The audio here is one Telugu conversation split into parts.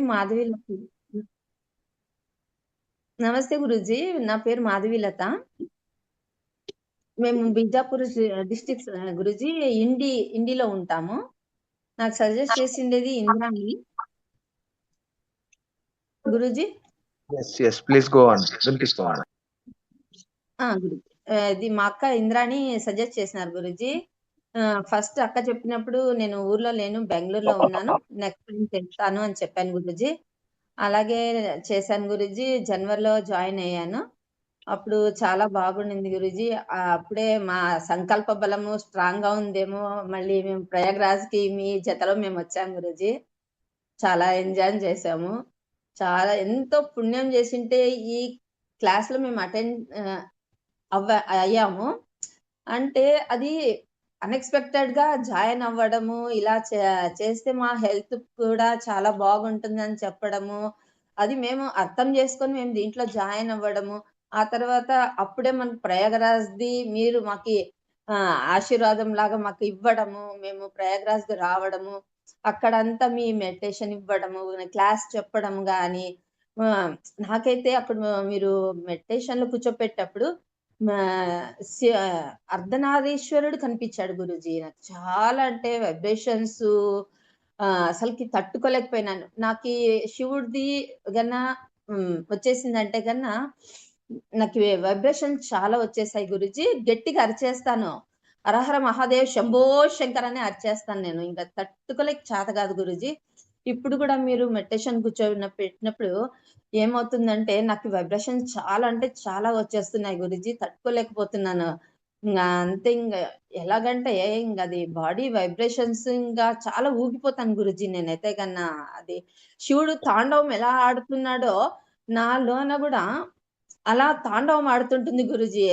మాధవీలత. నమస్తే గురూజీ. నా పేరు మాధవీలత. మేము బిజాపూర్ డిస్ట్రిక్ట్ గురూజీ. ఇండిలో ఉంటాము. నాకు సజెస్ట్ చేసిండేది Indrani. Guruji. Yes please go on. వినిపిస్తోంది. గురూజీ. ఇది మా అక్క ఇంద్రాణి సజెస్ట్ చేసినారు గురూజీ. ఫస్ట్ అక్క చెప్పినప్పుడు నేను ఊర్లో లేను, బెంగుళూరులో ఉన్నాను. నెక్స్ట్ టైం చెప్తాను అని చెప్పాను గురూజీ. అలాగే చేశాను గురూజీ. జనవరిలో జాయిన్ అయ్యాను. అప్పుడు చాలా బాగుండింది గురూజీ. అప్పుడే మా సంకల్ప బలము స్ట్రాంగ్ గా ఉందేమో. మళ్ళీ మేము ప్రయాగ్రాజ్‌కి మీ జతలో మేము వచ్చాము గురూజీ. చాలా ఎంజాయ్ చేసాము. చాలా ఎంతో పుణ్యం చేసింటే ఈ క్లాస్‌లో మేము అటెండ్ అయ్యాము. అంటే అది అన్‌ఎక్స్‌పెక్టెడ్‌గా జాయిన్ అవ్వడము, ఇలా చేస్తే మా హెల్త్ కూడా చాలా బాగుంటుందని చెప్పడము, అది మేము అర్థం చేసుకొని మేము దీంట్లో జాయిన్ అవ్వడము. ఆ తర్వాత అప్పుడే మనకు ప్రయాగరాజ్‌ది మీరు మాకి ఆశీర్వాదం లాగా మాకు ఇవ్వడము, మేము ప్రయాగరాజ్‌కి రావడము, అక్కడంతా మీ మెడిటేషన్ ఇవ్వడము, క్లాస్ చెప్పడం గాని, ఆహ్, నాకైతే అక్కడ మీరు మెడిటేషన్‌లో కూర్చోపెట్టేటప్పుడు మా సి అర్ధనారీశ్వరుడు కనిపించాడు గురూజీ. నాకు చాలా అంటే వైబ్రేషన్సు అసలకి తట్టుకోలేకపోయినాను. నాకీ శివుడిది గన వచ్చేసిందంటే నాకు వైబ్రేషన్స్ చాలా వచ్చేసాయి గురూజీ. గట్టిగా అరిచేస్తాను. హరహర మహాదేవ్ శంభో శంకర్ అని అరిచేస్తాను నేను. ఇంక తట్టుకోలేక చేత కాదు గురూజీ. ఇప్పుడు కూడా మీరు మెడిటేషన్ పెట్టినప్పుడు ఏమవుతుందంటే నాకు వైబ్రేషన్స్ చాలా అంటే చాలా వచ్చేస్తున్నాయి గురూజీ. తట్టుకోలేకపోతున్నాను. అంతే ఎలాగంటే అది బాడీ వైబ్రేషన్స్ చాలా ఊగిపోతాను గురూజీ నేనైతే అది శివుడు తాండవం ఎలా ఆడుతున్నాడో నాలోన గూడా అలా తాండవం ఆడుతుంటుంది గురూజీ.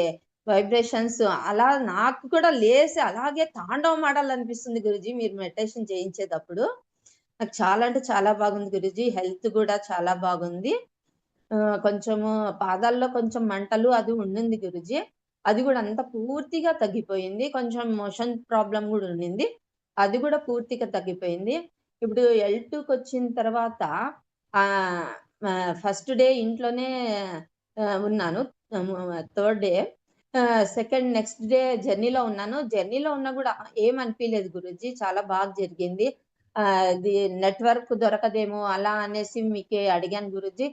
వైబ్రేషన్స్ అలా నాకు కూడా లేసి అలాగే తాండవం ఆడాలనిపిస్తుంది గురూజీ మీరు మెడిటేషన్ చేయించేటప్పుడు. నాకు చాలా అంటే చాలా బాగుంది గురూజీ. హెల్త్ గూడా చాలా బాగుంది. కొంచెము పాదాల్లో కొంచెం మంటలు అది ఉండింది గురూజీ. అది గూడా అంతా పూర్తిగా తగ్గిపోయింది. కొంచెం మోషన్ ప్రాబ్లమ్ గూడా ఉండింది. అది గూడా పూర్తిగా తగ్గిపోయింది. ఇప్పుడు L2కొచ్చిన తర్వాత ఆహ్, ఫస్ట్ డే ఇంట్లోనే ఉన్నాను. Third day. Second next day జర్నీలో ఉన్నాను. జర్నీలో ఉన్నా గూడా ఏమనిపియలేదు గురూజీ. చాలా బాగా జరిగింది. ఇది నెట్‌వర్క్ దొరకదేమో అలా అనేసి మీకే అడిగాను గురూజీ.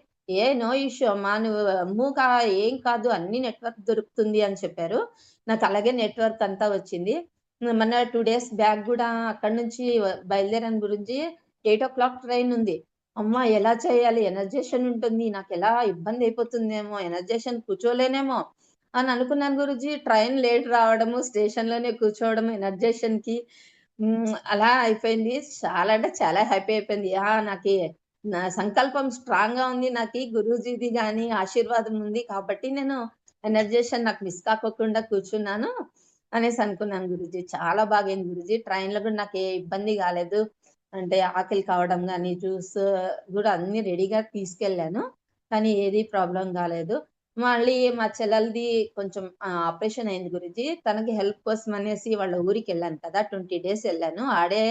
నో ఇష్యూ అమ్మా. నువ్వు ఏం కాదు అన్ని నెట్‌వర్క్ దొరుకుతుంది అని చెప్పారు. నాకు అలాగే నెట్‌వర్క్ అంతా వచ్చింది. మొన్న 2 డేస్ బ్యాక్ గూడా అక్కడి నుంచి బయలుదేరాను గురూజీ. 8:00 ట్రైన్ ఉంది. అమ్మ! ఎలా చేయాలి? ఎనర్జేషన్ ఉంటుంది. నాకెలా ఇబ్బంది అయిపోతుందేమో, ఎనర్జేషన్ కూర్చోలేనేమో అని అనుకున్నాను గురూజీ. ట్రైన్ లేట్ రావడము, స్టేషన్‌లోనే కూర్చోవడం ఎనర్జేషన్‌కి అలా అయిపోయింది. చాలా అంటే చాలా హ్యాపీ అయిపోయింది. నా సంకల్పం స్ట్రాంగ్‌గా ఉంది. నాకీ గురూజీది గాని ఆశీర్వాదం ఉంది కాబట్టి నేను ఎనర్జేషన్ నాకు మిస్ కాకోకుండా కూర్చున్నాను అనేసి అనుకున్నాను గురూజీ. చాలా బాగయింది గురూజీ. ట్రైన్‌లో కూడా నాకు ఏ ఇబ్బంది కాలేదు. అంటే ఆకలి కావడం గాని, జ్యూస్ గూడా అన్నీ రెడీగా తీసుకెళ్ళాను. కానీ ఏది ప్రాబ్లమ్ గాలేదు. మళ్ళీ మా చెల్లెలిది కొంచెం ఆపరేషన్ అయింది గురూజీ. తనకి హెల్ప్ కోసం అనేసి వాళ్ళ ఊరికెళ్ళాను కదా! 20 డేస్ ఎళ్ళాను. ఆడే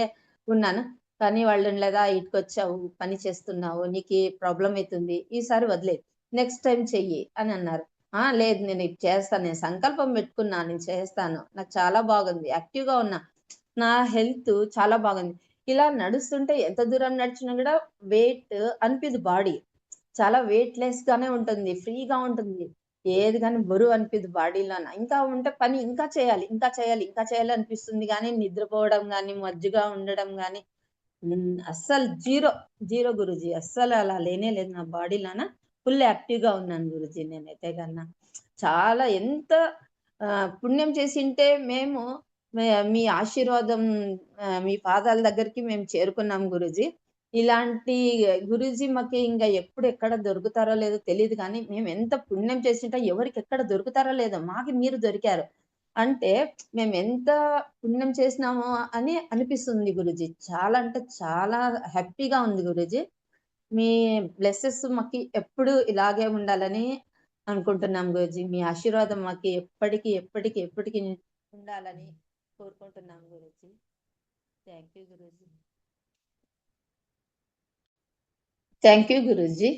ఉన్నాను. కానీ వాళ్ళుండలేదా ఇటుకొచ్చావు, పని చేస్తున్నావు, నీకీ ప్రాబ్లమ్ అయితుంది. ఈసారి వదిలేయి. నెక్స్ట్ టైమ్ చెయ్యి అనన్నారు. లేదు నేను ఇది చేస్తాను. నేను సంకల్పం పెట్టుకున్నా. నేను చేస్తాను. నాకు చాలా బాగుంది. యాక్టివ్‌గా ఉన్నా. నా హెల్త్ చాలా బాగుంది. ఇలా నడుస్తుంటే ఎంత దూరం నడిచినా గూడా వెయిట్ అనిపియదు బాడీ. చాలా వెయిట్‌లెస్‌గానే ఉంటుంది. ఫ్రీగా ఉంటుంది. ఏది గాని బరువు అనిపియదు బాడీలోన. ఇంకా ఉంటే పని ఇంకా చేయాలి, ఇంకా చేయాలి, ఇంకా చేయాలి అనిపిస్తుంది గానీ, నిద్రపోవడం గానీ, మజ్జుగా ఉండడం గానీ అస్సలు జీరో. జీరో గురూజీ. అస్సలు అలా లేనే లేదు నా బాడీలోన. ఫుల్ యాక్టివ్‌గా ఉన్నాను గురూజీ నేనైతే చాలా ఎంత పుణ్యం చేసింటే మేము మే మీ ఆశీర్వాదం మీ పాదాల దగ్గరికి మేము చేరుకున్నాం గురూజీ. ఇలాంటి గురూజీ మాకు ఇంగ ఎప్పుడు ఎక్కడ దొరుకుతారో లేదో తెలీదు గానీ, మేమెంత పుణ్యం చేసుంటే ఎవరికెక్కడ దొరుకుతారో లేదో మాకు మీరు దొరికారు. అంటే మేమెంత పుణ్యం చేసినామో అని అనిపిస్తుంది గురూజీ. చాలా అంటే చాలా హ్యాపీగా ఉంది గురూజీ. మీ బ్లెసెస్ మాకి ఎప్పుడు ఇలాగే ఉండాలని అనుకుంటున్నాం గురూజీ. మీ ఆశీర్వాదం మాకి ఎప్పటికి, ఎప్పటికి, ఎప్పటికి ఉండాలని కోరుకుంటున్నాం Guruji. Thank you Guruji. Thank you Guruji.